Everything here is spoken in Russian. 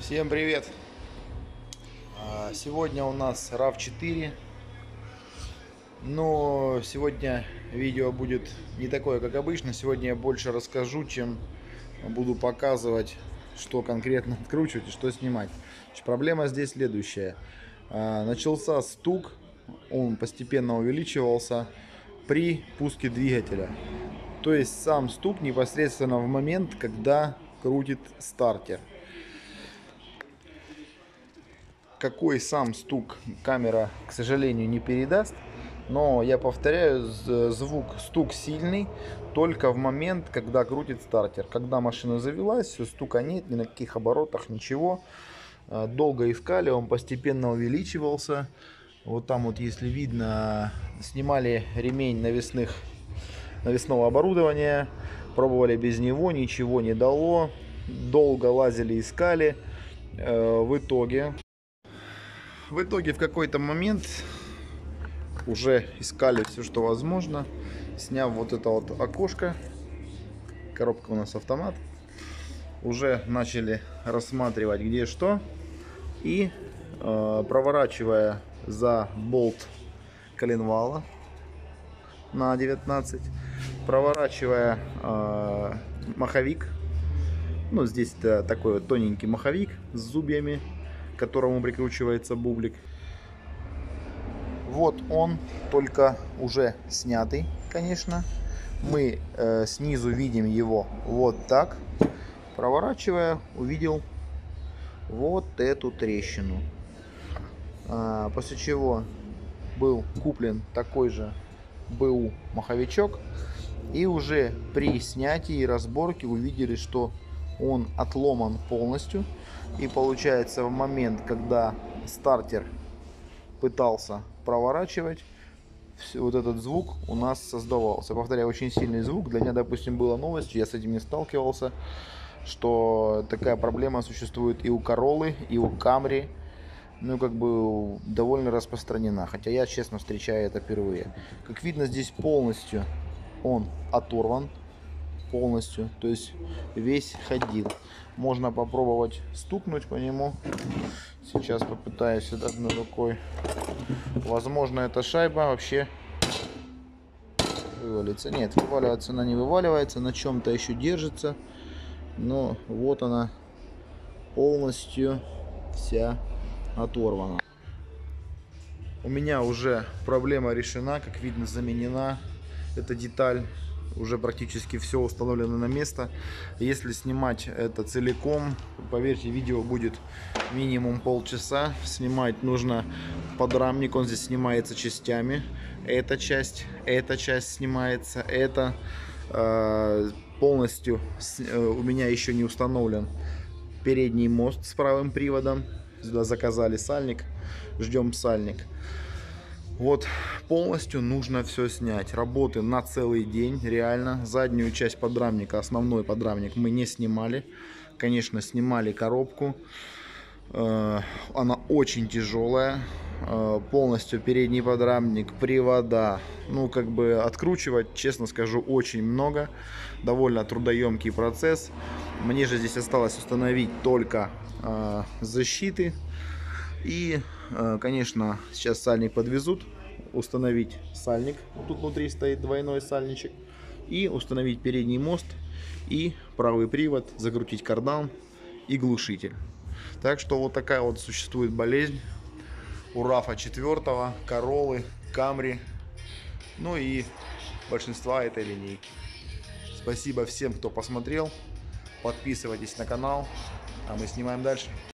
Всем привет! Сегодня у нас RAV4, но сегодня видео будет не такое, как обычно. Сегодня я больше расскажу, чем буду показывать, что конкретно откручивать и что снимать. Проблема здесь следующая. Начался стук, он постепенно увеличивался при пуске двигателя. То есть сам стук непосредственно в момент, когда крутит стартер. Какой сам стук камера, к сожалению, не передаст, но я повторяю, стук сильный только в момент, когда крутит стартер. Когда машина завелась, стука нет, ни на каких оборотах, ничего. Долго искали, он постепенно увеличивался. Вот там вот, если видно, снимали ремень навесного оборудования, пробовали без него, ничего не дало. Долго лазили, искали. В итоге в какой-то момент уже искали все, что возможно, сняв вот это вот окошко, коробка у нас автомат, уже начали рассматривать где что, и проворачивая за болт коленвала на 19, проворачивая маховик, ну здесь такой вот тоненький маховик с зубьями, к которому прикручивается бублик. Вот он, только уже снятый, конечно. Мы снизу видим его вот так. Проворачивая, увидел вот эту трещину. После чего был куплен такой же БУ маховичок. И уже при снятии и разборке увидели, что он отломан полностью. И получается, в момент, когда стартер пытался проворачивать, вот этот звук у нас создавался. Повторяю, очень сильный звук. Для меня, допустим, была новостью, я с этим не сталкивался, что такая проблема существует и у Короллы, и у Камри. Ну, как бы довольно распространена. Хотя я, честно, встречаю это впервые. Как видно, здесь полностью он оторван. Полностью, то есть весь ходил. Можно попробовать стукнуть по нему. Сейчас попытаюсь одной рукой. Возможно, эта шайба вообще вывалится. Нет, вываливаться она не вываливается, на чем-то еще держится. Но вот она полностью вся оторвана. У меня уже проблема решена, как видно, заменена эта деталь. Уже практически все установлено на место. Если снимать это целиком, поверьте, видео будет минимум полчаса. Снимать нужно подрамник, он здесь снимается частями. Эта часть снимается. Это полностью у меня еще не установлен передний мост с правым приводом. Сюда заказали сальник, ждем сальник. Вот полностью нужно все снять. Работы на целый день, реально. Заднюю часть подрамника, основной подрамник мы не снимали. Конечно, снимали коробку. Она очень тяжелая. Полностью передний подрамник, привода. Ну, как бы откручивать, честно скажу, очень много. Довольно трудоемкий процесс. Мне же здесь осталось установить только защиты. И, конечно, сейчас сальник подвезут, установить сальник, тут внутри стоит двойной сальничек, и установить передний мост и правый привод, закрутить кардан и глушитель. Так что вот такая вот существует болезнь у RAV4, Короллы, Камри, ну и большинства этой линейки. Спасибо всем, кто посмотрел, подписывайтесь на канал, а мы снимаем дальше.